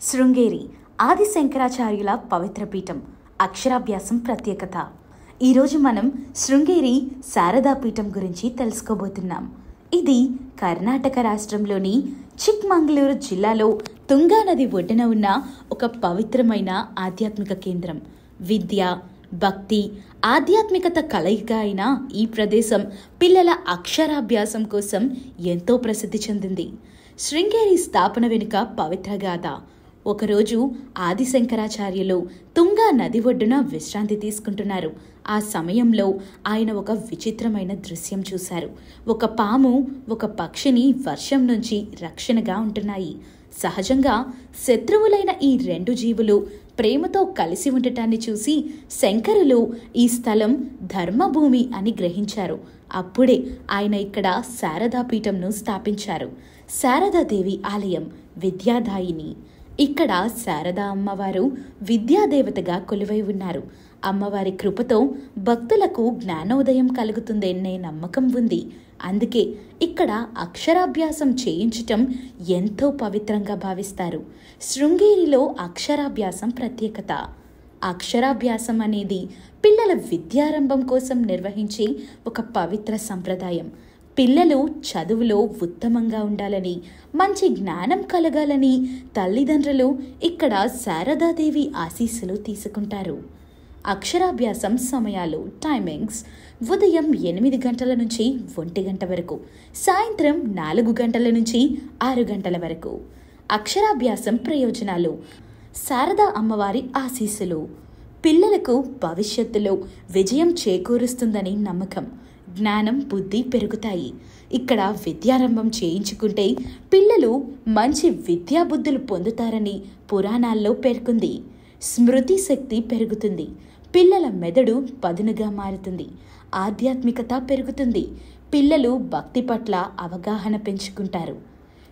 శృంగేరి ఆది శంకరాచార్యుల పవిత్ర పీఠం అక్షరాభ్యాసం ప్రత్యేకత. ఈరోజు మనం శృంగేరి శారదా పీఠం గురించి తెలుసుకోబోతున్నాం. ఇది కర్ణాటక రాష్ట్రంలోని చిక్మంగళూరు జిల్లాలో తుంగా నది ఒడ్డున ఉన్న ఒక పవిత్రమైన ఆధ్యాత్మిక కేంద్రం. విద్య, భక్తి, ఆధ్యాత్మికత కలయిక అయిన ఈ ప్రదేశం పిల్లల అక్షరాభ్యాసం కోసం ఎంతో ప్రసిద్ధి చెందింది. శృంగేరి స్థాపన వెనుక పవిత్ర గాథ. ఒకరోజు ఆది శంకరాచార్యులు తుంగా నది ఒడ్డున విశ్రాంతి తీసుకుంటున్నారు. ఆ సమయంలో ఆయన ఒక విచిత్రమైన దృశ్యం చూశారు. ఒక పాము ఒక పక్షిని వర్షం నుంచి రక్షణగా ఉంటున్నాయి. సహజంగా శత్రువులైన ఈ రెండు జీవులు ప్రేమతో కలిసి ఉండటాన్ని చూసి శంకరులు ఈ స్థలం ధర్మభూమి అని గ్రహించారు. అప్పుడే ఆయన ఇక్కడ శారదా పీఠంను స్థాపించారు. శారదాదేవి ఆలయం విద్యాదాయిని. ఇక్కడ శారదా అమ్మవారు విద్యాదేవతగా కొలువై ఉన్నారు. అమ్మవారి కృపతో భక్తులకు జ్ఞానోదయం కలుగుతుందనే నమ్మకం ఉంది. అందుకే ఇక్కడ అక్షరాభ్యాసం చేయించటం ఎంతో పవిత్రంగా భావిస్తారు. శృంగేరిలో అక్షరాభ్యాసం ప్రత్యేకత. అక్షరాభ్యాసం అనేది పిల్లల విద్యారంభం కోసం నిర్వహించే ఒక పవిత్ర సంప్రదాయం. పిల్లలు చదువులో ఉత్తమంగా ఉండాలని, మంచి జ్ఞానం కలగాలని తల్లిదండ్రులు ఇక్కడ శారదాదేవి ఆశీస్సులు తీసుకుంటారు. అక్షరాభ్యాసం సమయాలు టైమింగ్స్: ఉదయం 8 గంటల నుంచి 1 గంట వరకు, సాయంత్రం 4 గంటల నుంచి 6 గంటల వరకు. అక్షరాభ్యాసం ప్రయోజనాలు: శారదా అమ్మవారి ఆశీస్సులు, పిల్లలకు భవిష్యత్తులో విజయం చేకూరుస్తుందని నమ్మకం, జ్ఞానం బుద్ధి పెరుగుతాయి. ఇక్కడ విద్యారంభం చేయించుకుంటే పిల్లలు మంచి విద్యాబుద్ధులు పొందుతారని పురాణాల్లో పేర్కొంది. స్మృతి శక్తి పెరుగుతుంది, పిల్లల మెదడు పదునుగా మారుతుంది, ఆధ్యాత్మికత పెరుగుతుంది, పిల్లలు భక్తి పట్ల అవగాహన పెంచుకుంటారు.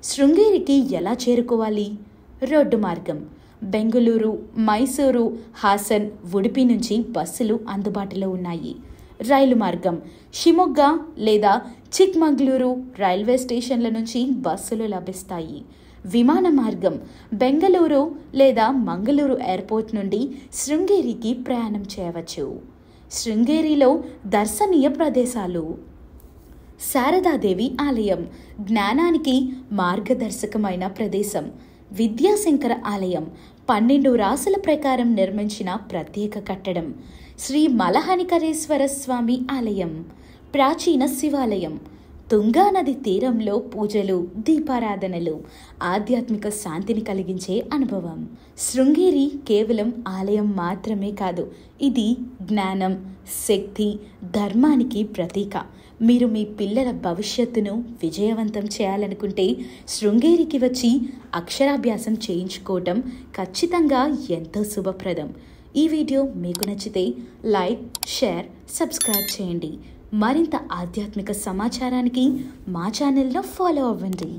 శృంగేరికి ఎలా చేరుకోవాలి? రోడ్డు మార్గం: బెంగళూరు, మైసూరు, హాసన్, ఉడిపి నుంచి బస్సులు అందుబాటులో ఉన్నాయి. రైలు మార్గం: షిమోగ్గ లేదా చిక్మంగళూరు రైల్వే స్టేషన్ల నుంచి బస్సులు లభిస్తాయి. విమాన మార్గం: బెంగళూరు లేదా మంగళూరు ఎయిర్పోర్ట్ నుండి శృంగేరికి ప్రయాణం చేయవచ్చు. శృంగేరిలో దర్శనీయ ప్రదేశాలు: శారదాదేవి ఆలయం జ్ఞానానికి మార్గదర్శకమైన ప్రదేశం. విద్యాశంకర ఆలయం 12 రాసుల ప్రకారం నిర్మించిన ప్రత్యేక కట్టడం. శ్రీ మలహనికరేశ్వర స్వామి ఆలయం ప్రాచీన శివాలయం. తుంగా నది తీరంలో పూజలు, దీపారాధనలు ఆధ్యాత్మిక శాంతిని కలిగించే అనుభవం. శృంగేరి కేవలం ఆలయం మాత్రమే కాదు, ఇది జ్ఞానం, శక్తి, ధర్మానికి ప్రతీక. మీరు మీ పిల్లల భవిష్యత్తును విజయవంతం చేయాలనుకుంటే శృంగేరికి వచ్చి అక్షరాభ్యాసం చేయించుకోవటం ఖచ్చితంగా ఎంతో శుభప్రదం. ఈ వీడియో మీకు నచ్చితే లైక్, షేర్, సబ్స్క్రైబ్ చేయండి. మరింత ఆధ్యాత్మిక సమాచారానికి మా ఛానల్ను ఫాలో అవ్వండి.